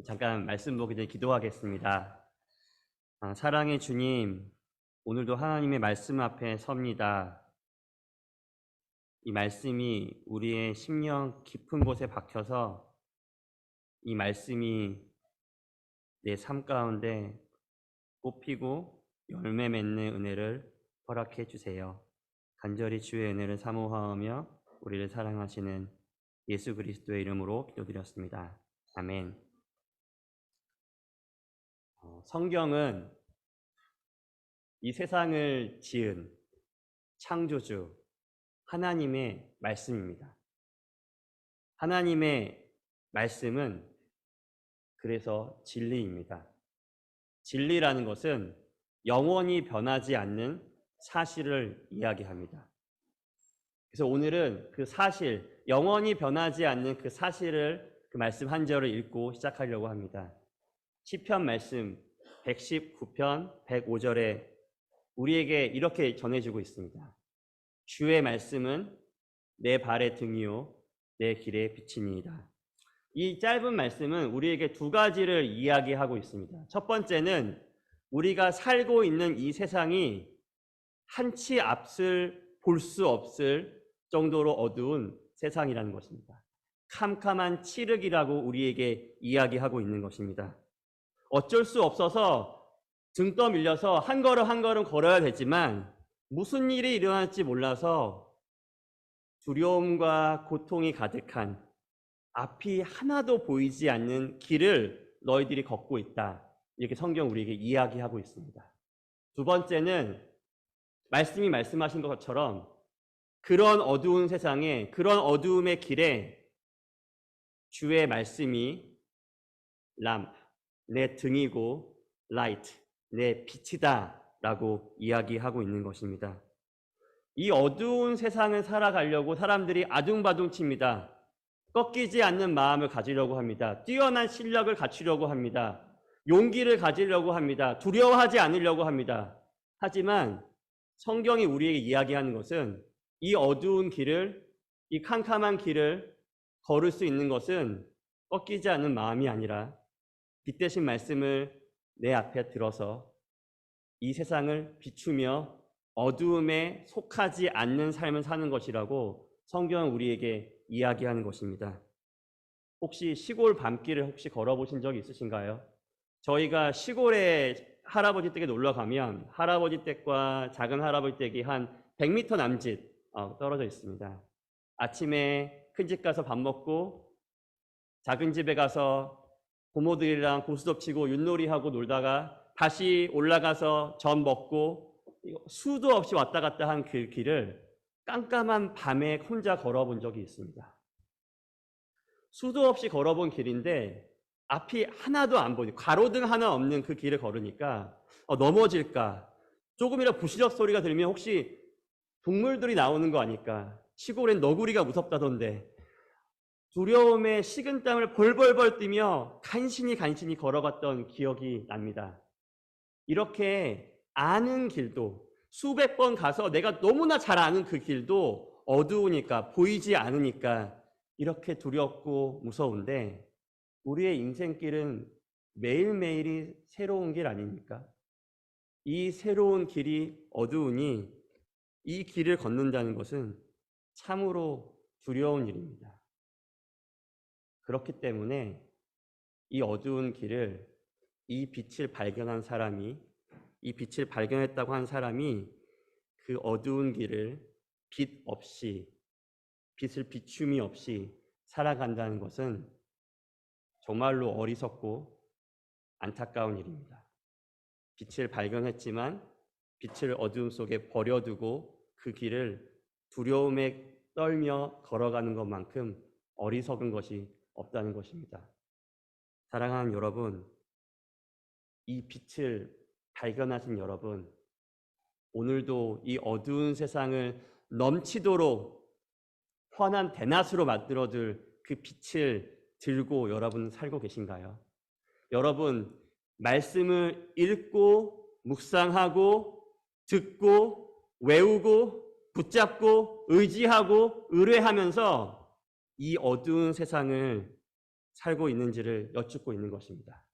잠깐 말씀 보기 전에 기도하겠습니다. 사랑의 주님, 오늘도 하나님의 말씀 앞에 섭니다. 이 말씀이 우리의 심령 깊은 곳에 박혀서 이 말씀이 내 삶 가운데 꽃피고 열매 맺는 은혜를 허락해 주세요. 간절히 주의 은혜를 사모하며 우리를 사랑하시는 예수 그리스도의 이름으로 기도드렸습니다. 아멘. 성경은 이 세상을 지은 창조주 하나님의 말씀입니다. 하나님의 말씀은 그래서 진리입니다. 진리라는 것은 영원히 변하지 않는 사실을 이야기합니다. 그래서 오늘은 그 사실, 영원히 변하지 않는 그 사실을 그 말씀 한 절을 읽고 시작하려고 합니다. 시편 말씀 119편 105절에 우리에게 이렇게 전해주고 있습니다. 주의 말씀은 내 발의 등이요 내 길의 빛이니이다. 이 짧은 말씀은 우리에게 두 가지를 이야기하고 있습니다. 첫 번째는 우리가 살고 있는 이 세상이 한치 앞을 볼 수 없을 정도로 어두운 세상이라는 것입니다. 캄캄한 칠흑이라고 우리에게 이야기하고 있는 것입니다. 어쩔 수 없어서 등 떠밀려서 한 걸음 한 걸음 걸어야 되지만 무슨 일이 일어날지 몰라서 두려움과 고통이 가득한 앞이 하나도 보이지 않는 길을 너희들이 걷고 있다. 이렇게 성경 우리에게 이야기하고 있습니다. 두 번째는 말씀이 말씀하신 것처럼 그런 어두운 세상에, 그런 어두움의 길에 주의 말씀이 람프, 내 등이고 라이트, 내 빛이다 라고 이야기하고 있는 것입니다. 이 어두운 세상을 살아가려고 사람들이 아둥바둥 칩니다. 꺾이지 않는 마음을 가지려고 합니다. 뛰어난 실력을 갖추려고 합니다. 용기를 가지려고 합니다. 두려워하지 않으려고 합니다. 하지만 성경이 우리에게 이야기하는 것은 이 어두운 길을, 이 캄캄한 길을 걸을 수 있는 것은 꺾이지 않는 마음이 아니라 빛 대신 말씀을 내 앞에 들어서 이 세상을 비추며 어두움에 속하지 않는 삶을 사는 것이라고 성경은 우리에게 이야기하는 것입니다. 혹시 시골 밤길을 혹시 걸어보신 적이 있으신가요? 저희가 시골에 할아버지 댁에 놀러 가면 할아버지 댁과 작은 할아버지 댁이 한 100m 남짓 떨어져 있습니다. 아침에 큰 집 가서 밥 먹고 작은 집에 가서 부모들이랑 고스톱 치고 윷놀이하고 놀다가 다시 올라가서 전 먹고 수도 없이 왔다 갔다 한 그 길을 깜깜한 밤에 혼자 걸어본 적이 있습니다. 수도 없이 걸어본 길인데 앞이 하나도 안 보이고 가로등 하나 없는 그 길을 걸으니까 넘어질까, 조금이라도 부시럭 소리가 들리면 혹시 동물들이 나오는 거 아닐까, 시골엔 너구리가 무섭다던데 두려움에 식은땀을 벌벌벌 뛰며 간신히 걸어갔던 기억이 납니다. 이렇게 아는 길도, 수백 번 가서 내가 너무나 잘 아는 그 길도 어두우니까, 보이지 않으니까 이렇게 두렵고 무서운데 우리의 인생길은 매일매일이 새로운 길 아닙니까? 이 새로운 길이 어두우니 이 길을 걷는다는 것은 참으로 두려운 일입니다. 그렇기 때문에 이 어두운 길을, 이 빛을 발견한 사람이, 이 빛을 발견했다고 한 사람이 그 어두운 길을 빛 없이, 빛을 비춤이 없이 살아간다는 것은 정말로 어리석고 안타까운 일입니다. 빛을 발견했지만 빛을 어두움 속에 버려두고 그 길을 두려움에 떨며 걸어가는 것만큼 어리석은 것이 없다는 것입니다. 사랑하는 여러분, 이 빛을 발견하신 여러분, 오늘도 이 어두운 세상을 넘치도록 환한 대낮으로 만들어둘 그 빛을 들고 여러분 살고 계신가요? 여러분, 말씀을 읽고 묵상하고 듣고 외우고 붙잡고 의지하고 의뢰하면서 이 어두운 세상을 살고 있는지를 여쭙고 있는 것입니다.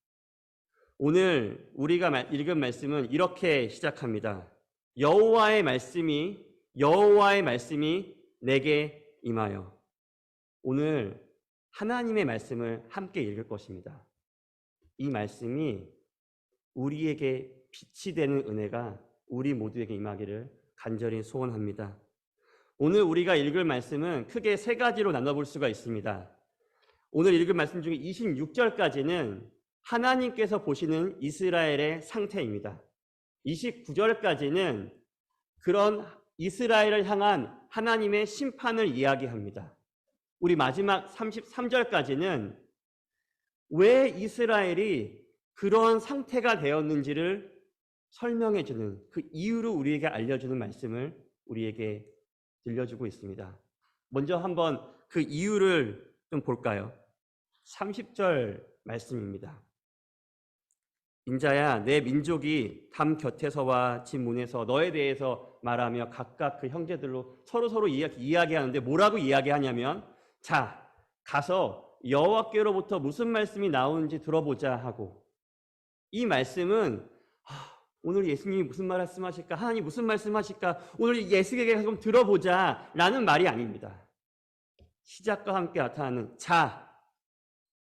오늘 우리가 읽은 말씀은 이렇게 시작합니다. 여호와의 말씀이 내게 임하여. 오늘 하나님의 말씀을 함께 읽을 것입니다. 이 말씀이 우리에게 빛이 되는 은혜가 우리 모두에게 임하기를 간절히 소원합니다. 오늘 우리가 읽을 말씀은 크게 세 가지로 나눠볼 수가 있습니다. 오늘 읽은 말씀 중에 26절까지는 하나님께서 보시는 이스라엘의 상태입니다. 29절까지는 그런 이스라엘을 향한 하나님의 심판을 이야기합니다. 우리 마지막 33절까지는 왜 이스라엘이 그런 상태가 되었는지를 설명해주는, 그 이유를 우리에게 알려주는 말씀을 우리에게 들려주고 있습니다. 먼저 한번 그 이유를 좀 볼까요? 30절 말씀입니다. 인자야, 내 민족이 담 곁에서와 집 문에서 너에 대해서 말하며 각각 그 형제들로 서로 이야기하는데 뭐라고 이야기하냐면, 자, 가서 여호와께로부터 무슨 말씀이 나오는지 들어보자 하고, 이 말씀은 오늘 예수님이 무슨 말씀하실까, 하나님 무슨 말씀하실까, 오늘 예수에게 좀 들어보자 라는 말이 아닙니다. 시작과 함께 나타나는, 자,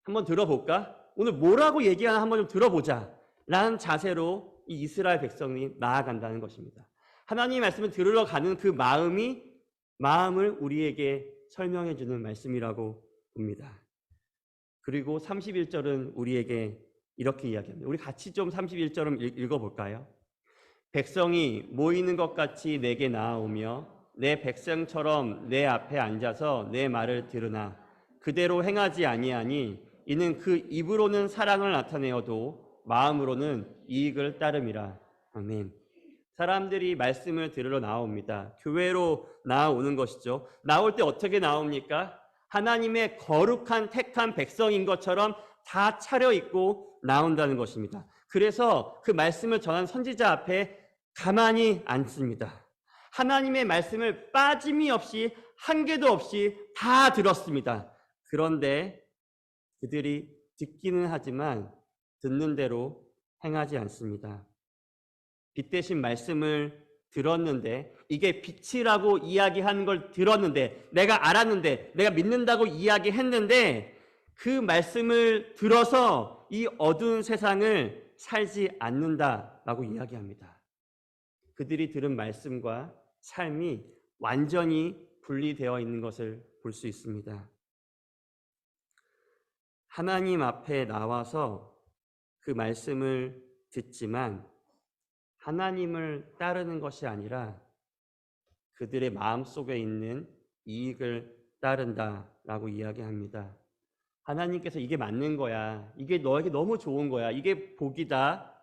한번 들어볼까? 오늘 뭐라고 얘기하나 한번 좀 들어보자 라는 자세로 이 이스라엘 백성이 나아간다는 것입니다. 하나님의 말씀을 들으러 가는 그 마음을 우리에게 설명해 주는 말씀이라고 봅니다. 그리고 31절은 우리에게 이렇게 이야기합니다. 우리 같이 좀 31절을 읽어볼까요? 백성이 모이는 것 같이 내게 나아오며 내 백성처럼 내 앞에 앉아서 내 말을 들으나 그대로 행하지 아니하니 이는 그 입으로는 사랑을 나타내어도 마음으로는 이익을 따름이라. 아멘. 사람들이 말씀을 들으러 나옵니다. 교회로 나오는 것이죠. 나올 때 어떻게 나옵니까? 하나님의 거룩한 택한 백성인 것처럼 다 차려입고 나온다는 것입니다. 그래서 그 말씀을 전한 선지자 앞에 가만히 앉습니다. 하나님의 말씀을 빠짐이 없이 한 개도 없이 다 들었습니다. 그런데 그들이 듣기는 하지만 듣는 대로 행하지 않습니다. 빛 대신 말씀을 들었는데, 이게 빛이라고 이야기하는 걸 들었는데, 내가 알았는데, 내가 믿는다고 이야기했는데, 그 말씀을 들어서 이 어두운 세상을 살지 않는다라고 이야기합니다. 그들이 들은 말씀과 삶이 완전히 분리되어 있는 것을 볼 수 있습니다. 하나님 앞에 나와서 그 말씀을 듣지만 하나님을 따르는 것이 아니라 그들의 마음속에 있는 이익을 따른다라고 이야기합니다. 하나님께서 이게 맞는 거야, 이게 너에게 너무 좋은 거야, 이게 복이다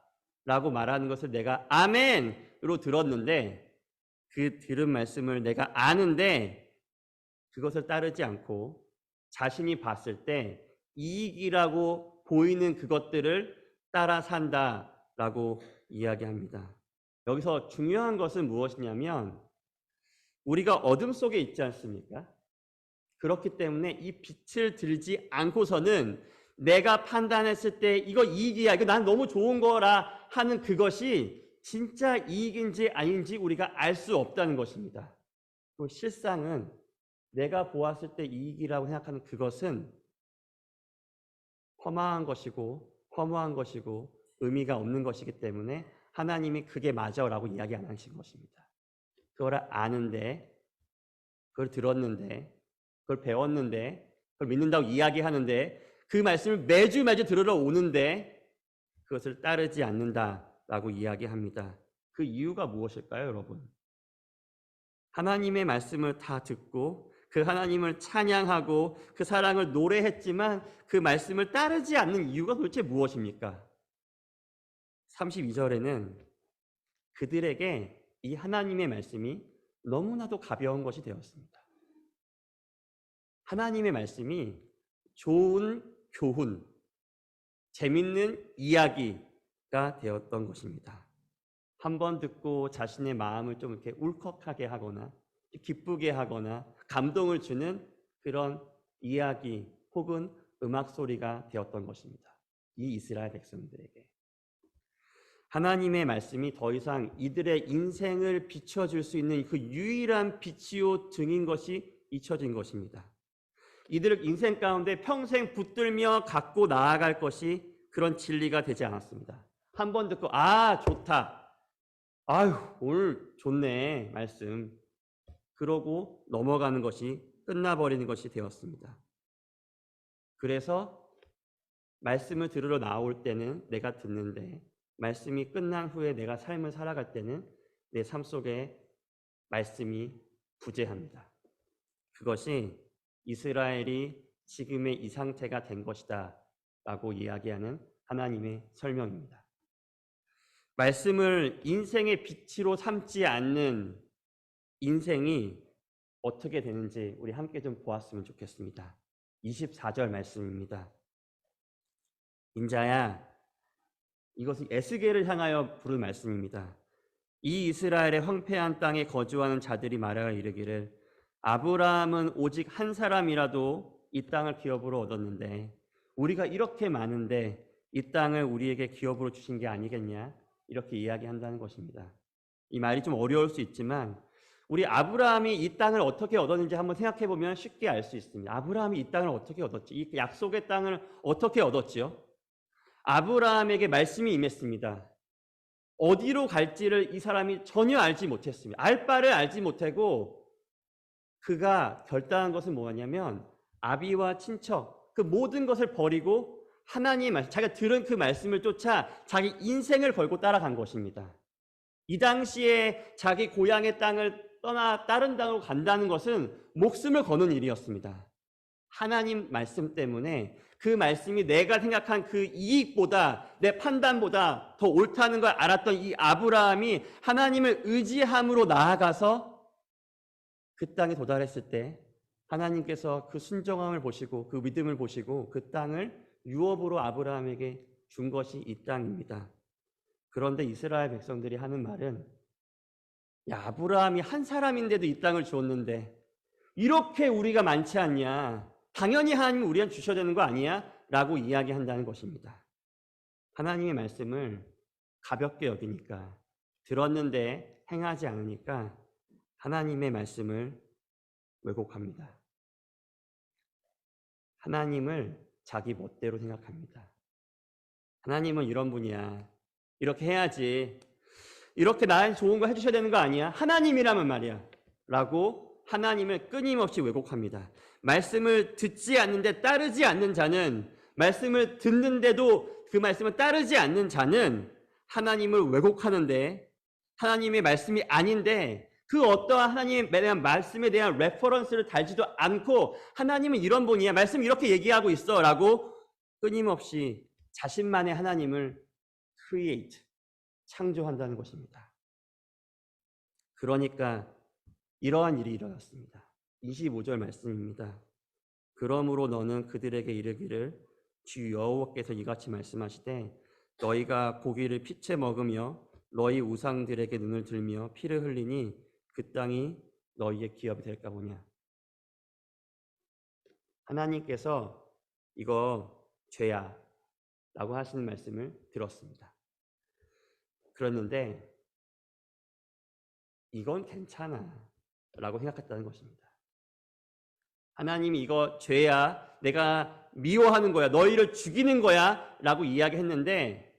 라고 말하는 것을 내가 아멘으로 들었는데, 그 들은 말씀을 내가 아는데 그것을 따르지 않고 자신이 봤을 때 이익이라고 보이는 그것들을 따라 산다라고 이야기합니다. 여기서 중요한 것은 무엇이냐면, 우리가 어둠 속에 있지 않습니까? 그렇기 때문에 이 빛을 들지 않고서는 내가 판단했을 때 이거 이익이야, 이거 난 너무 좋은 거라 하는 그것이 진짜 이익인지 아닌지 우리가 알 수 없다는 것입니다. 또 실상은 내가 보았을 때 이익이라고 생각하는 그것은 허망한 것이고 허무한 것이고 의미가 없는 것이기 때문에 하나님이 그게 맞아라고 이야기 안 하신 것입니다. 그걸 아는데, 그걸 들었는데, 그걸 배웠는데, 그걸 믿는다고 이야기하는데, 그 말씀을 매주 들으러 오는데 그것을 따르지 않는다라고 이야기합니다. 그 이유가 무엇일까요, 여러분? 하나님의 말씀을 다 듣고 그 하나님을 찬양하고 그 사랑을 노래했지만 그 말씀을 따르지 않는 이유가 도대체 무엇입니까? 32절에는 그들에게 이 하나님의 말씀이 너무나도 가벼운 것이 되었습니다. 하나님의 말씀이 좋은 교훈, 재밌는 이야기가 되었던 것입니다. 한번 듣고 자신의 마음을 좀 이렇게 울컥하게 하거나 기쁘게 하거나 감동을 주는 그런 이야기 혹은 음악 소리가 되었던 것입니다. 이 이스라엘 백성들에게 하나님의 말씀이 더 이상 이들의 인생을 비춰줄 수 있는 그 유일한 빛이요 등인 것이 잊혀진 것입니다. 이들의 인생 가운데 평생 붙들며 갖고 나아갈 것이 그런 진리가 되지 않았습니다. 한 번 듣고 좋다. 아유 오늘 좋네 말씀. 그러고 넘어가는 것이 끝나버리는 것이 되었습니다. 그래서 말씀을 들으러 나올 때는 내가 듣는데 말씀이 끝난 후에 내가 삶을 살아갈 때는 내 삶 속에 말씀이 부재합니다. 그것이 이스라엘이 지금의 이 상태가 된 것이다 라고 이야기하는 하나님의 설명입니다. 말씀을 인생의 빛으로 삼지 않는 인생이 어떻게 되는지 우리 함께 좀 보았으면 좋겠습니다. 24절 말씀입니다. 인자야, 이것은 에스겔을 향하여 부른 말씀입니다. 이 이스라엘의 황폐한 땅에 거주하는 자들이 말하여 이르기를 아브라함은 오직 한 사람이라도 이 땅을 기업으로 얻었는데 우리가 이렇게 많은데 이 땅을 우리에게 기업으로 주신 게 아니겠냐? 이렇게 이야기한다는 것입니다. 이 말이 좀 어려울 수 있지만 우리 아브라함이 이 땅을 어떻게 얻었는지 한번 생각해 보면 쉽게 알 수 있습니다. 아브라함이 이 땅을 어떻게 얻었지? 이 약속의 땅을 어떻게 얻었지요? 아브라함에게 말씀이 임했습니다. 어디로 갈지를 이 사람이 전혀 알지 못했습니다. 알 바를 알지 못하고 그가 결단한 것은 뭐냐면 아비와 친척 그 모든 것을 버리고 하나님의 말씀, 자기가 들은 그 말씀을 쫓아 자기 인생을 걸고 따라간 것입니다. 이 당시에 자기 고향의 땅을 떠나 다른 땅으로 간다는 것은 목숨을 거는 일이었습니다. 하나님 말씀 때문에 그 말씀이 내가 생각한 그 이익보다 내 판단보다 더 옳다는 걸 알았던 이 아브라함이 하나님을 의지함으로 나아가서 그 땅에 도달했을 때 하나님께서 그 순종함을 보시고 그 믿음을 보시고 그 땅을 유업으로 아브라함에게 준 것이 이 땅입니다. 그런데 이스라엘 백성들이 하는 말은 야, 아브라함이 한 사람인데도 이 땅을 주었는데 이렇게 우리가 많지 않냐? 당연히 하나님은 우리한테 주셔야 되는 거 아니야? 라고 이야기한다는 것입니다. 하나님의 말씀을 가볍게 여기니까 들었는데 행하지 않으니까 하나님의 말씀을 왜곡합니다. 하나님을 자기 멋대로 생각합니다. 하나님은 이런 분이야. 이렇게 해야지. 이렇게 나한테 좋은 거 해주셔야 되는 거 아니야? 하나님이라면 말이야. 라고 하나님을 끊임없이 왜곡합니다. 말씀을 듣지 않는데 따르지 않는 자는, 말씀을 듣는데도 그 말씀을 따르지 않는 자는 하나님을 왜곡하는데, 하나님의 말씀이 아닌데 그 어떠한 하나님에 대한 말씀에 대한 레퍼런스를 달지도 않고 하나님은 이런 분이야. 말씀 이렇게 얘기하고 있어. 라고 끊임없이 자신만의 하나님을 create, 창조한다는 것입니다. 그러니까 이러한 일이 일어났습니다. 25절 말씀입니다. 그러므로 너는 그들에게 이르기를 주 여호와께서 이같이 말씀하시되 너희가 고기를 피채 먹으며 너희 우상들에게 눈을 들며 피를 흘리니 그 땅이 너희의 기업이 될까 보냐. 하나님께서 이거 죄야 라고 하시는 말씀을 들었습니다. 그랬는데 이건 괜찮아 라고 생각했다는 것입니다. 하나님이 이거 죄야, 내가 미워하는 거야, 너희를 죽이는 거야 라고 이야기했는데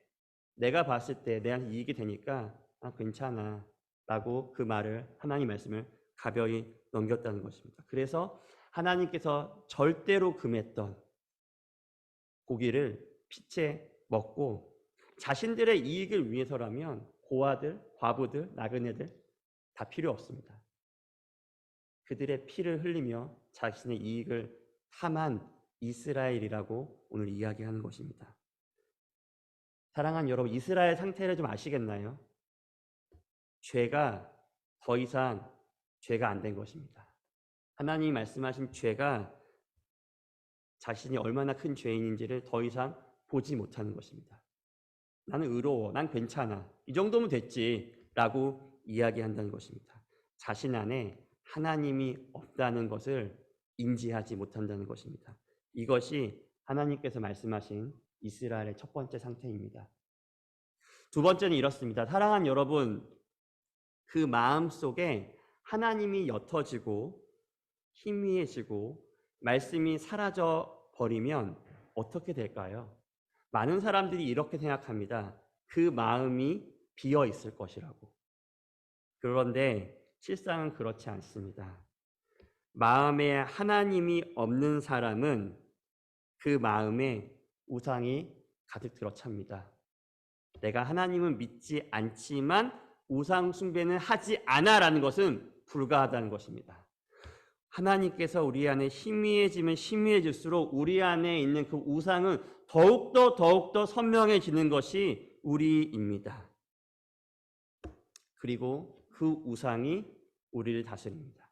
내가 봤을 때 내한테 이익이 되니까 괜찮아 라고 그 말을, 하나님 말씀을 가벼이 넘겼다는 것입니다. 그래서 하나님께서 절대로 금했던 고기를 피채 먹고 자신들의 이익을 위해서라면 고아들, 과부들, 나그네들 다 필요 없습니다. 그들의 피를 흘리며 자신의 이익을 탐한 이스라엘이라고 오늘 이야기하는 것입니다. 사랑하는 여러분, 이스라엘 상태를 좀 아시겠나요? 죄가 더 이상 죄가 안 된 것입니다. 하나님이 말씀하신 죄가 자신이 얼마나 큰 죄인인지를 더 이상 보지 못하는 것입니다. 나는 의로워, 난 괜찮아, 이 정도면 됐지 라고 이야기한다는 것입니다. 자신 안에 하나님이 없다는 것을 인지하지 못한다는 것입니다. 이것이 하나님께서 말씀하신 이스라엘의 첫 번째 상태입니다. 두 번째는 이렇습니다. 사랑하는 여러분, 그 마음 속에 하나님이 옅어지고 희미해지고 말씀이 사라져 버리면 어떻게 될까요? 많은 사람들이 이렇게 생각합니다. 그 마음이 비어 있을 것이라고. 그런데 실상은 그렇지 않습니다. 마음에 하나님이 없는 사람은 그 마음에 우상이 가득 들어찹니다. 내가 하나님은 믿지 않지만 우상 숭배는 하지 않아라는 것은 불가하다는 것입니다. 하나님께서 우리 안에 희미해지면 희미해질수록 우리 안에 있는 그 우상은 더욱더 선명해지는 것이 우리입니다. 그리고 그 우상이 우리를 다스립니다.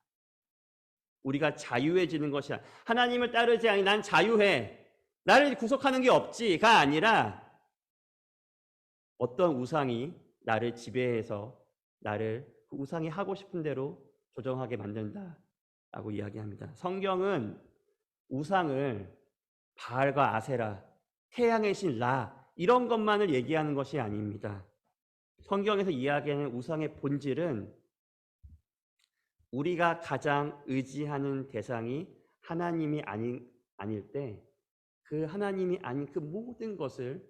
우리가 자유해지는 것이 하나님을 따르지 않으니 난 자유해. 나를 구속하는 게 없지가 아니라 어떤 우상이 나를 지배해서 나를 그 우상이 하고 싶은 대로 조정하게 만든다라고 이야기합니다. 성경은 우상을 바알과 아세라, 태양의 신 라 이런 것만을 얘기하는 것이 아닙니다. 성경에서 이야기하는 우상의 본질은 우리가 가장 의지하는 대상이 하나님이 아닐 때 그 하나님이 아닌 그 모든 것을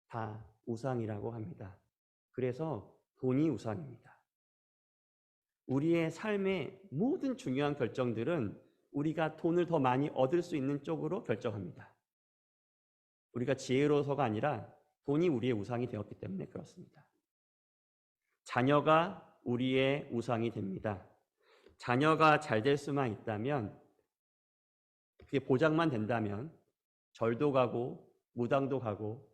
다 우상이라고 합니다. 그래서 돈이 우상입니다. 우리의 삶의 모든 중요한 결정들은 우리가 돈을 더 많이 얻을 수 있는 쪽으로 결정합니다. 우리가 지혜로워서가 아니라 돈이 우리의 우상이 되었기 때문에 그렇습니다. 자녀가 우리의 우상이 됩니다. 자녀가 잘 될 수만 있다면, 그게 보장만 된다면 절도 가고 무당도 가고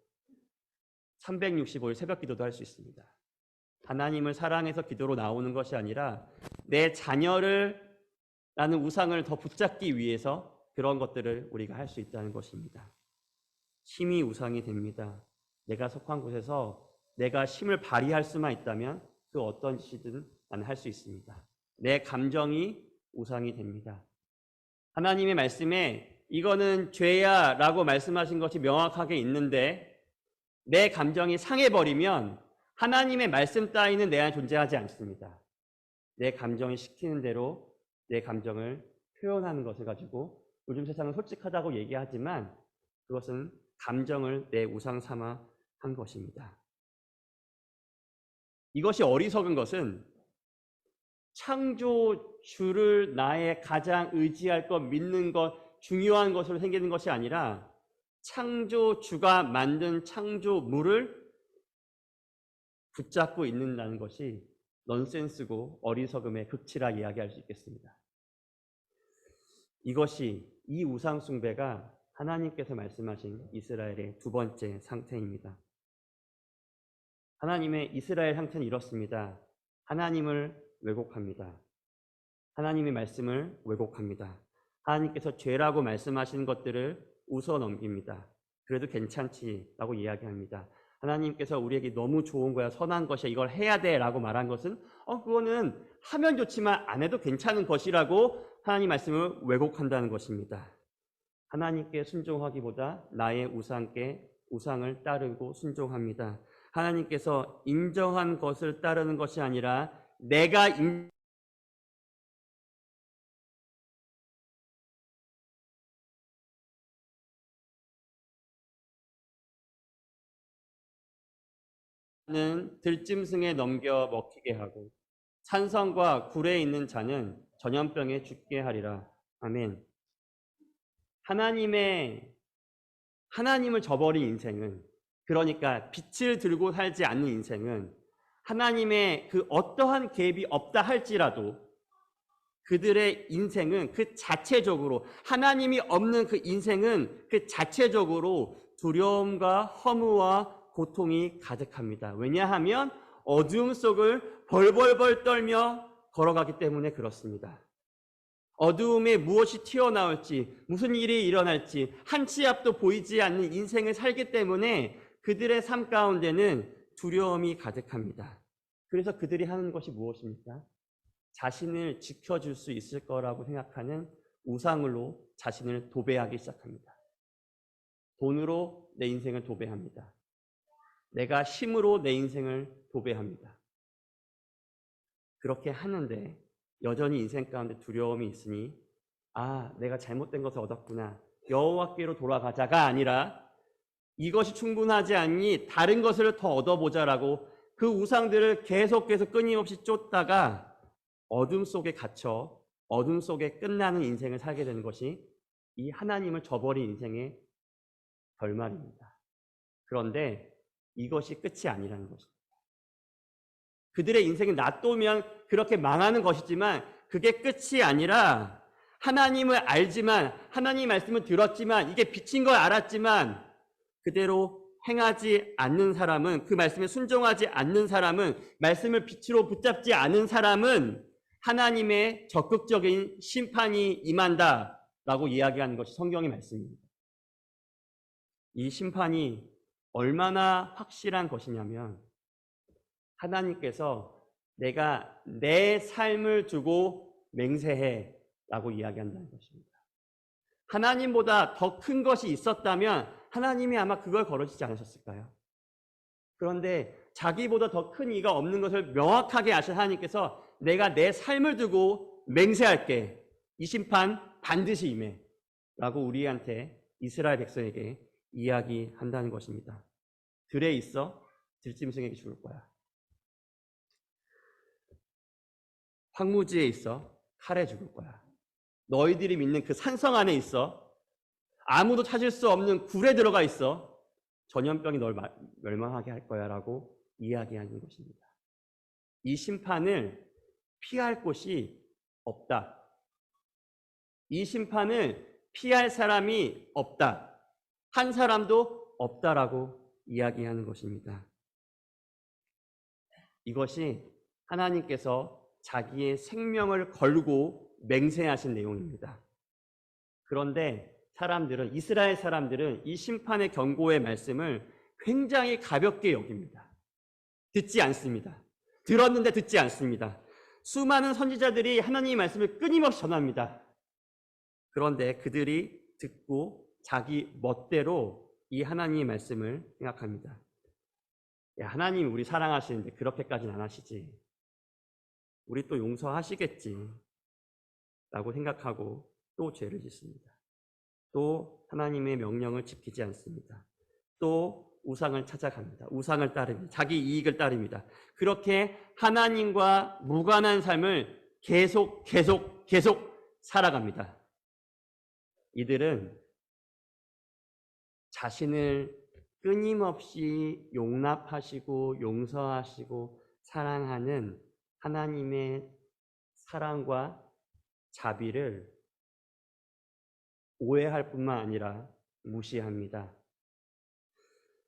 365일 새벽 기도도 할 수 있습니다. 하나님을 사랑해서 기도로 나오는 것이 아니라 내 자녀를 라는 우상을 더 붙잡기 위해서 그런 것들을 우리가 할 수 있다는 것입니다. 힘이 우상이 됩니다. 내가 속한 곳에서 내가 힘을 발휘할 수만 있다면 그 어떤 짓이든 나는 할 수 있습니다. 내 감정이 우상이 됩니다. 하나님의 말씀에 이거는 죄야 라고 말씀하신 것이 명확하게 있는데 내 감정이 상해버리면 하나님의 말씀 따위는 내 안에 존재하지 않습니다. 내 감정이 시키는 대로 내 감정을 표현하는 것을 가지고 요즘 세상은 솔직하다고 얘기하지만 그것은 감정을 내 우상 삼아 한 것입니다. 이것이 어리석은 것은 창조주를 나의 가장 의지할 것, 믿는 것, 중요한 것으로 생기는 것이 아니라 창조주가 만든 창조물을 붙잡고 있는다는 것이 넌센스고 어리석음의 극치라 이야기할 수 있겠습니다. 이것이 이 우상 숭배가 하나님께서 말씀하신 이스라엘의 두 번째 상태입니다. 하나님의 이스라엘 상태는 이렇습니다. 하나님을 왜곡합니다. 하나님의 말씀을 왜곡합니다. 하나님께서 죄라고 말씀하시는 것들을 웃어 넘깁니다. 그래도 괜찮지라고 이야기합니다. 하나님께서 우리에게 너무 좋은 거야, 선한 것이야, 이걸 해야 돼 라고 말한 것은 그거는 하면 좋지만 안 해도 괜찮은 것이라고 하나님 말씀을 왜곡한다는 것입니다. 하나님께 순종하기보다 나의 우상을 따르고 순종합니다. 하나님께서 인정한 것을 따르는 것이 아니라 내가 는 들짐승에 넘겨 먹히게 하고 산성과 굴에 있는 자는 전염병에 죽게 하리라. 아멘. 하나님을 저버린 인생은, 그러니까 빛을 들고 살지 않는 인생은 하나님의 그 어떠한 계획이 없다 할지라도 그들의 인생은 그 자체적으로, 하나님이 없는 그 인생은 그 자체적으로 두려움과 허무와 고통이 가득합니다. 왜냐하면 어두움 속을 벌벌벌 떨며 걸어가기 때문에 그렇습니다. 어두움에 무엇이 튀어나올지, 무슨 일이 일어날지 한 치 앞도 보이지 않는 인생을 살기 때문에 그들의 삶 가운데는 두려움이 가득합니다. 그래서 그들이 하는 것이 무엇입니까? 자신을 지켜줄 수 있을 거라고 생각하는 우상으로 자신을 도배하기 시작합니다. 돈으로 내 인생을 도배합니다. 내가 힘으로 내 인생을 도배합니다. 그렇게 하는데 여전히 인생 가운데 두려움이 있으니 내가 잘못된 것을 얻었구나. 여호와께로 돌아가자가 아니라 이것이 충분하지 않니 다른 것을 더 얻어보자라고 그 우상들을 계속해서 끊임없이 쫓다가 어둠 속에 갇혀 어둠 속에 끝나는 인생을 살게 되는 것이 이 하나님을 저버린 인생의 결말입니다. 그런데 이것이 끝이 아니라는 것입니다. 그들의 인생이 놔두면 그렇게 망하는 것이지만 그게 끝이 아니라 하나님을 알지만 하나님 말씀을 들었지만 이게 빛인 걸 알았지만 그대로 행하지 않는 사람은 그 말씀에 순종하지 않는 사람은 말씀을 빛으로 붙잡지 않은 사람은 하나님의 적극적인 심판이 임한다라고 이야기하는 것이 성경의 말씀입니다. 이 심판이 얼마나 확실한 것이냐면 하나님께서 내가 내 삶을 두고 맹세해 라고 이야기한다는 것입니다. 하나님보다 더 큰 것이 있었다면 하나님이 아마 그걸 거르시지 않으셨을까요? 그런데 자기보다 더 큰 이가 없는 것을 명확하게 아신 하나님께서 내가 내 삶을 두고 맹세할게. 이 심판 반드시 임해. 라고 우리한테 이스라엘 백성에게 이야기한다는 것입니다. 들에 있어 들짐승에게 죽을 거야. 황무지에 있어 칼에 죽을 거야. 너희들이 믿는 그 산성 안에 있어 아무도 찾을 수 없는 굴에 들어가 있어 전염병이 널 멸망하게 할 거야 라고 이야기하는 것입니다. 이 심판을 피할 곳이 없다. 이 심판을 피할 사람이 없다. 한 사람도 없다라고 이야기하는 것입니다. 이것이 하나님께서 자기의 생명을 걸고 맹세하신 내용입니다. 그런데 사람들은 이스라엘 사람들은 이 심판의 경고의 말씀을 굉장히 가볍게 여깁니다. 듣지 않습니다. 들었는데 듣지 않습니다. 수많은 선지자들이 하나님의 말씀을 끊임없이 전합니다. 그런데 그들이 듣고 자기 멋대로 이 하나님의 말씀을 생각합니다. 하나님이 우리 사랑하시는데 그렇게까지는 안 하시지. 우리 또 용서하시겠지 라고 생각하고 또 죄를 짓습니다. 또 하나님의 명령을 지키지 않습니다. 또 우상을 찾아갑니다. 우상을 따릅니다. 자기 이익을 따릅니다. 그렇게 하나님과 무관한 삶을 계속 살아갑니다. 이들은 자신을 끊임없이 용납하시고 용서하시고 사랑하는 하나님의 사랑과 자비를 오해할 뿐만 아니라 무시합니다.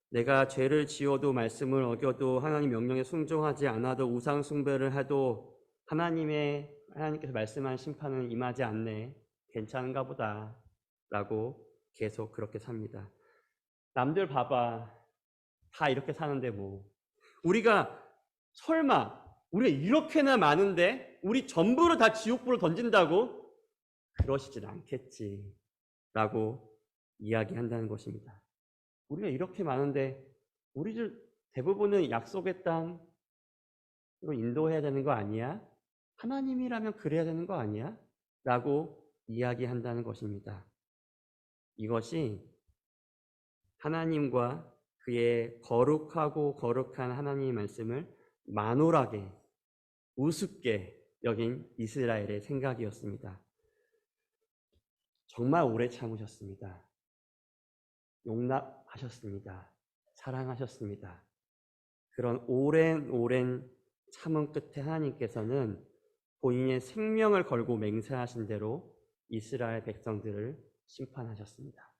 내가 죄를 지어도 말씀을 어겨도 하나님 명령에 순종하지 않아도 우상 숭배를 해도 하나님께서 말씀한 심판은 임하지 않네. 괜찮은가 보다 라고 계속 그렇게 삽니다. 남들 봐봐. 다 이렇게 사는데 뭐. 우리가 설마 우리가 이렇게나 많은데 우리 전부를 다 지옥불로 던진다고? 그러시진 않겠지 라고 이야기한다는 것입니다. 우리가 이렇게 많은데 우리들 대부분은 약속의 땅으로 인도해야 되는 거 아니야? 하나님이라면 그래야 되는 거 아니야? 라고 이야기한다는 것입니다. 이것이 하나님과 그의 거룩하고 거룩한 하나님의 말씀을 만홀하게 우습게 여긴 이스라엘의 생각이었습니다. 정말 오래 참으셨습니다. 용납하셨습니다. 사랑하셨습니다. 그런 오랜 참음 끝에 하나님께서는 본인의 생명을 걸고 맹세하신 대로 이스라엘 백성들을 심판하셨습니다.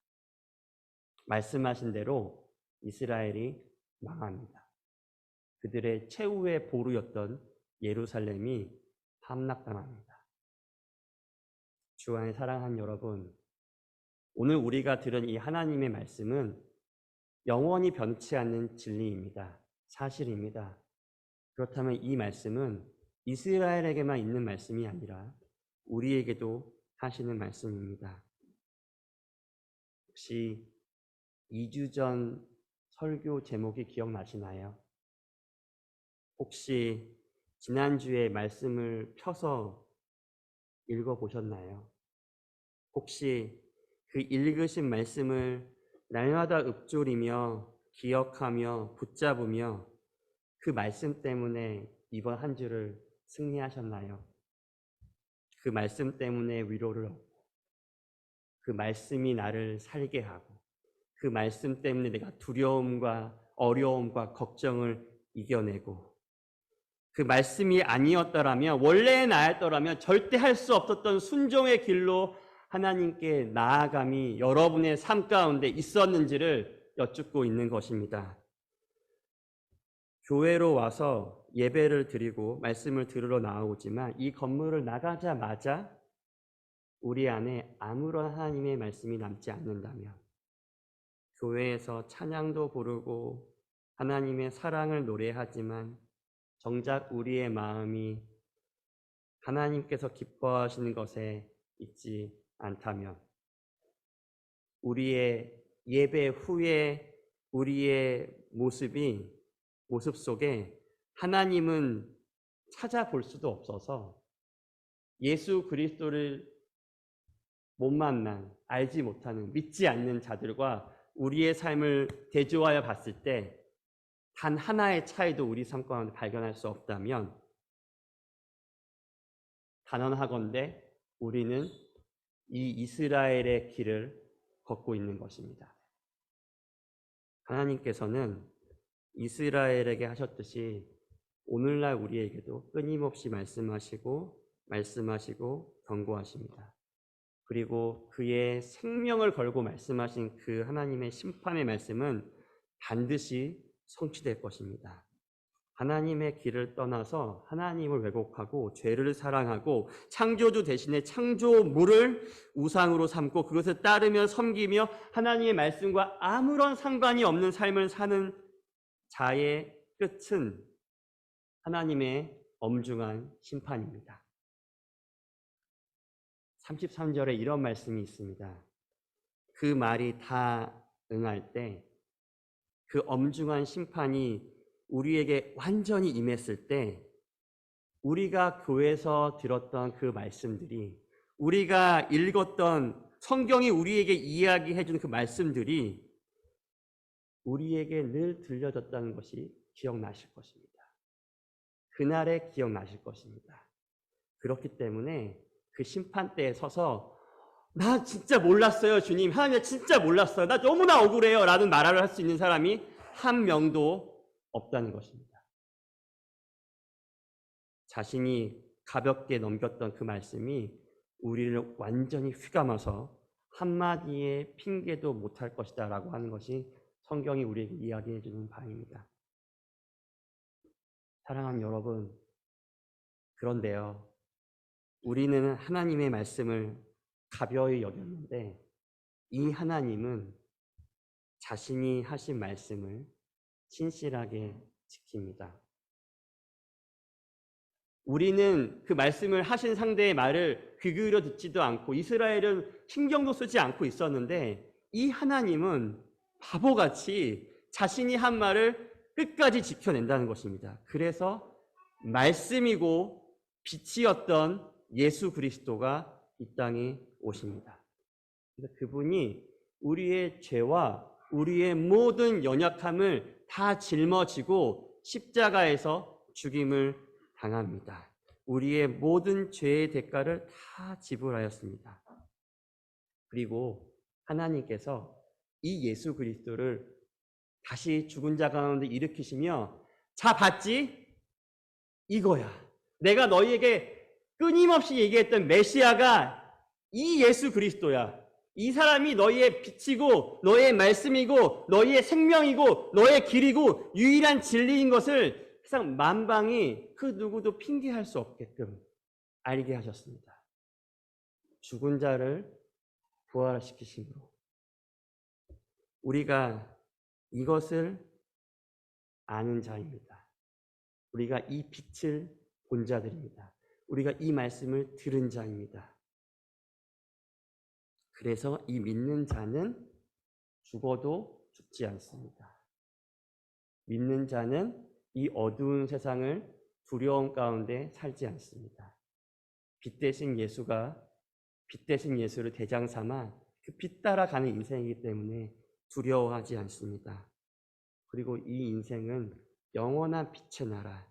말씀하신 대로 이스라엘이 망합니다. 그들의 최후의 보루였던 예루살렘이 함락당합니다. 주 안에 사랑하는 여러분, 오늘 우리가 들은 이 하나님의 말씀은 영원히 변치 않는 진리입니다. 사실입니다. 그렇다면 이 말씀은 이스라엘에게만 있는 말씀이 아니라 우리에게도 하시는 말씀입니다. 혹시 2주 전 설교 제목이 기억나시나요? 혹시 지난주에 말씀을 펴서 읽어보셨나요? 혹시 그 읽으신 말씀을 날마다 읊조리며 기억하며 붙잡으며 그 말씀 때문에 이번 한 주를 승리하셨나요? 그 말씀 때문에 위로를 얻고 그 말씀이 나를 살게 하고 그 말씀 때문에 내가 두려움과 어려움과 걱정을 이겨내고 그 말씀이 아니었더라면 원래의 나였더라면 절대 할 수 없었던 순종의 길로 하나님께 나아감이 여러분의 삶 가운데 있었는지를 여쭙고 있는 것입니다. 교회로 와서 예배를 드리고 말씀을 들으러 나오지만 이 건물을 나가자마자 우리 안에 아무런 하나님의 말씀이 남지 않는다면 교회에서 찬양도 부르고 하나님의 사랑을 노래하지만 정작 우리의 마음이 하나님께서 기뻐하시는 것에 있지 않다면 우리의 예배 후에 우리의 모습 속에 하나님은 찾아볼 수도 없어서 예수 그리스도를 못 만난, 알지 못하는, 믿지 않는 자들과 우리의 삶을 대조하여 봤을 때 단 하나의 차이도 우리 삶 가운데 발견할 수 없다면 단언하건대 우리는 이 이스라엘의 길을 걷고 있는 것입니다. 하나님께서는 이스라엘에게 하셨듯이 오늘날 우리에게도 끊임없이 말씀하시고 경고하십니다. 그리고 그의 생명을 걸고 말씀하신 그 하나님의 심판의 말씀은 반드시 성취될 것입니다. 하나님의 길을 떠나서 하나님을 왜곡하고 죄를 사랑하고 창조주 대신에 창조물을 우상으로 삼고 그것을 따르며 섬기며 하나님의 말씀과 아무런 상관이 없는 삶을 사는 자의 끝은 하나님의 엄중한 심판입니다. 33절에 이런 말씀이 있습니다. 그 말이 다 응할 때 그 엄중한 심판이 우리에게 완전히 임했을 때 우리가 교회에서 들었던 그 말씀들이 우리가 읽었던 성경이 우리에게 이야기해 주는 그 말씀들이 우리에게 늘 들려졌다는 것이 기억나실 것입니다. 그날에 기억나실 것입니다. 그렇기 때문에 그 심판대에 서서 나 진짜 몰랐어요, 주님. 하나님 진짜 몰랐어요. 나 너무나 억울해요. 라는 말을 할 수 있는 사람이 한 명도 없다는 것입니다. 자신이 가볍게 넘겼던 그 말씀이 우리를 완전히 휘감아서 한마디의 핑계도 못할 것이다 라고 하는 것이 성경이 우리에게 이야기해 주는 바입니다. 사랑하는 여러분, 그런데요, 우리는 하나님의 말씀을 가벼이 여겼는데 이 하나님은 자신이 하신 말씀을 신실하게 지킵니다. 우리는 그 말씀을 하신 상대의 말을 귀 기울여 듣지도 않고 이스라엘은 신경도 쓰지 않고 있었는데 이 하나님은 바보같이 자신이 한 말을 끝까지 지켜낸다는 것입니다. 그래서 말씀이고 빛이었던 예수 그리스도가 이 땅에 오십니다. 그래서 그분이 우리의 죄와 우리의 모든 연약함을 다 짊어지고 십자가에서 죽임을 당합니다. 우리의 모든 죄의 대가를 다 지불하였습니다. 그리고 하나님께서 이 예수 그리스도를 다시 죽은 자 가운데 일으키시며 자 봤지? 이거야. 내가 너희에게 끊임없이 얘기했던 메시아가 이 예수 그리스도야. 이 사람이 너희의 빛이고 너희의 말씀이고 너희의 생명이고 너희의 길이고 유일한 진리인 것을 세상 만방이 그 누구도 핑계할 수 없게끔 알게 하셨습니다. 죽은 자를 부활시키심으로 우리가 이것을 아는 자입니다. 우리가 이 빛을 본 자들입니다. 우리가 이 말씀을 들은 자입니다. 그래서 이 믿는 자는 죽어도 죽지 않습니다. 믿는 자는 이 어두운 세상을 두려움 가운데 살지 않습니다. 빛 대신 예수를 대장 삼아 그 빛 따라가는 인생이기 때문에 두려워하지 않습니다. 그리고 이 인생은 영원한 빛의 나라,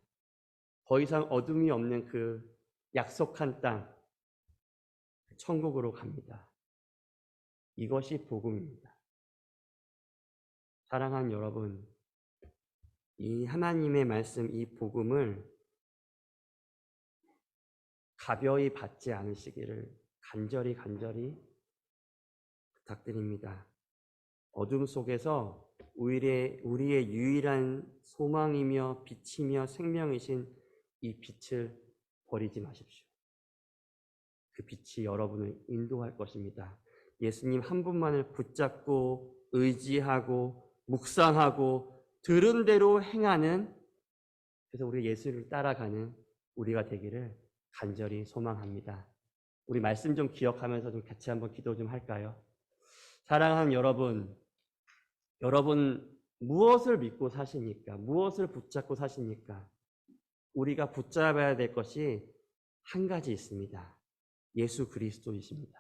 더 이상 어둠이 없는 그 약속한 땅, 천국으로 갑니다. 이것이 복음입니다. 사랑하는 여러분, 이 하나님의 말씀, 이 복음을 가벼이 받지 않으시기를 간절히 부탁드립니다. 어둠 속에서 우리의 유일한 소망이며 빛이며 생명이신 이 빛을 버리지 마십시오. 그 빛이 여러분을 인도할 것입니다. 예수님 한 분만을 붙잡고 의지하고 묵상하고 들은 대로 행하는, 그래서 우리 예수를 따라가는 우리가 되기를 간절히 소망합니다. 우리 말씀 좀 기억하면서 좀 같이 한번 기도 좀 할까요? 사랑하는 여러분, 무엇을 믿고 사십니까? 무엇을 붙잡고 사십니까? 우리가 붙잡아야 될 것이 한 가지 있습니다. 예수 그리스도이십니다.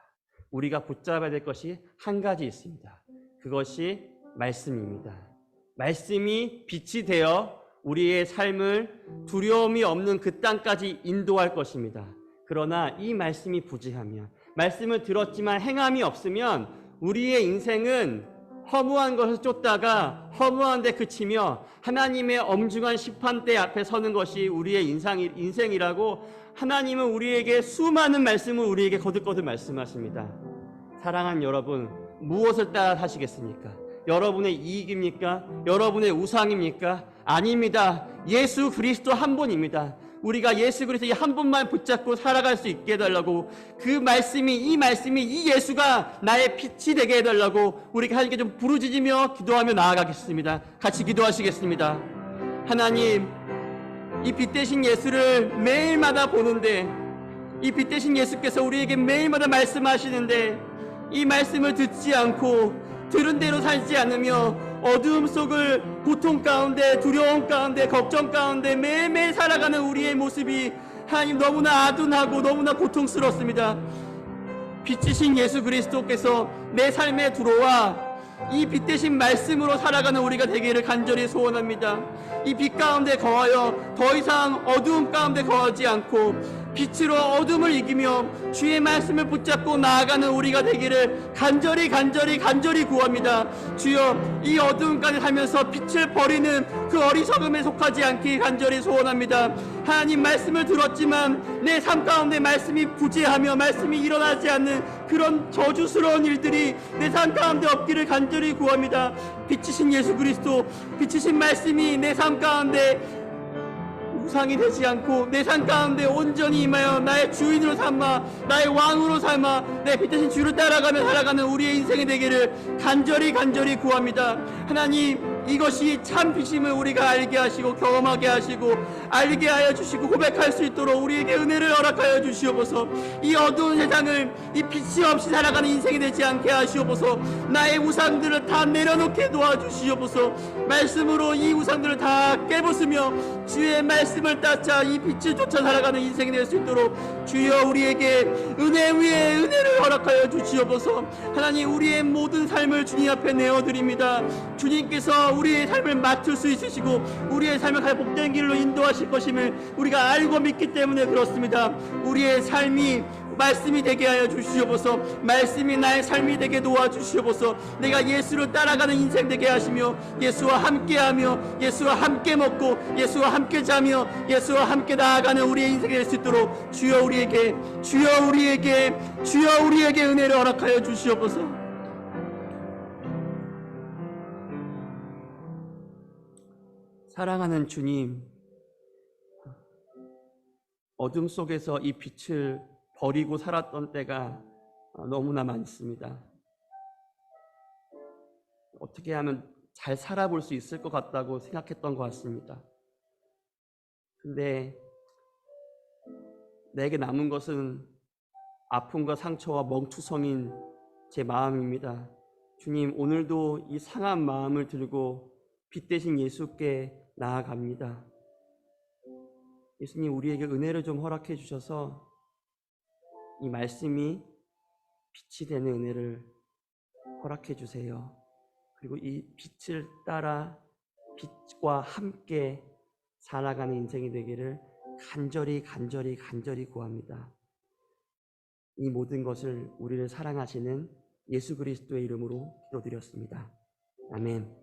우리가 붙잡아야 될 것이 한 가지 있습니다. 그것이 말씀입니다. 말씀이 빛이 되어 우리의 삶을 두려움이 없는 그 땅까지 인도할 것입니다. 그러나 이 말씀이 부재하면, 말씀을 들었지만 행함이 없으면 우리의 인생은 허무한 것을 쫓다가 허무한 데 그치며 하나님의 엄중한 심판대 앞에 서는 것이 우리의 인생이라고 하나님은 우리에게 수많은 말씀을 우리에게 거듭거듭 말씀하십니다. 사랑하는 여러분, 무엇을 따라 사시겠습니까? 여러분의 이익입니까? 여러분의 우상입니까? 아닙니다. 예수 그리스도 한 분입니다. 우리가 예수 그리스도 이 한 분만 붙잡고 살아갈 수 있게 해달라고, 이 말씀이 이 예수가 나의 빛이 되게 해달라고 우리가 하나님께 좀 부르짖으며 기도하며 나아가겠습니다. 같이 기도하시겠습니다. 하나님, 이 빛 대신 예수를 매일마다 보는데, 이 빛 대신 예수께서 우리에게 매일마다 말씀하시는데 이 말씀을 듣지 않고 들은 대로 살지 않으며 어두움 속을 고통 가운데, 두려움 가운데, 걱정 가운데 매일매일 살아가는 우리의 모습이 하나님 너무나 아둔하고 너무나 고통스럽습니다. 빛이신 예수 그리스도께서 내 삶에 들어와 이 빛 대신 말씀으로 살아가는 우리가 되기를 간절히 소원합니다. 이 빛 가운데 거하여 더 이상 어두움 가운데 거하지 않고 빛으로 어둠을 이기며 주의 말씀을 붙잡고 나아가는 우리가 되기를 간절히 구합니다. 주여, 이 어두움까지 살면서 빛을 버리는 그 어리석음에 속하지 않기 간절히 소원합니다. 하나님, 말씀을 들었지만 내 삶 가운데 말씀이 부재하며 말씀이 일어나지 않는 그런 저주스러운 일들이 내 삶 가운데 없기를 간절히 구합니다. 빛이신 예수 그리스도, 빛이신 말씀이 내 삶 가운데 우상이 되지 않고 내 삶 가운데 온전히 임하여 나의 주인으로 삼아 나의 왕으로 삼아 내 빛 대신 주를 따라가며 살아가는 우리의 인생이 되기를 간절히 구합니다. 하나님, 이것이 참 빛임을 우리가 알게 하시고 경험하게 하시고 알게 하여 주시고 고백할 수 있도록 우리에게 은혜를 허락하여 주시옵소서. 이 어두운 세상을 이 빛이 없이 살아가는 인생이 되지 않게 하시옵소서. 나의 우상들을 다 내려놓게 도와주시옵소서. 말씀으로 이 우상들을 다 깨부수며 주의 말씀을 따라 이 빛을 쫓아 살아가는 인생이 될 수 있도록 주여 우리에게 은혜 위에 은혜를 허락하여 주시옵소서. 하나님, 우리의 모든 삶을 주님 앞에 내어드립니다. 주님께서 우리의 삶을 맡을 수 있으시고 우리의 삶을 가장 복된 길로 인도하실 것임을 우리가 알고 믿기 때문에 그렇습니다. 우리의 삶이 말씀이 되게 하여 주시옵소서. 말씀이 나의 삶이 되게 도와주시옵소서. 내가 예수를 따라가는 인생 되게 하시며 예수와 함께하며 예수와 함께 먹고 예수와 함께 자며 예수와 함께 나아가는 우리의 인생이 될 수 있도록 주여 우리에게 은혜를 허락하여 주시옵소서. 사랑하는 주님, 어둠 속에서 이 빛을 버리고 살았던 때가 너무나 많습니다. 어떻게 하면 잘 살아볼 수 있을 것 같다고 생각했던 것 같습니다. 근데 내게 남은 것은 아픔과 상처와 멍투성인 제 마음입니다. 주님, 오늘도 이 상한 마음을 들고 빛 대신 예수께 나아갑니다. 예수님, 우리에게 은혜를 좀 허락해 주셔서 이 말씀이 빛이 되는 은혜를 허락해 주세요. 그리고 이 빛을 따라 빛과 함께 살아가는 인생이 되기를 간절히 구합니다. 이 모든 것을 우리를 사랑하시는 예수 그리스도의 이름으로 기도드렸습니다. 아멘.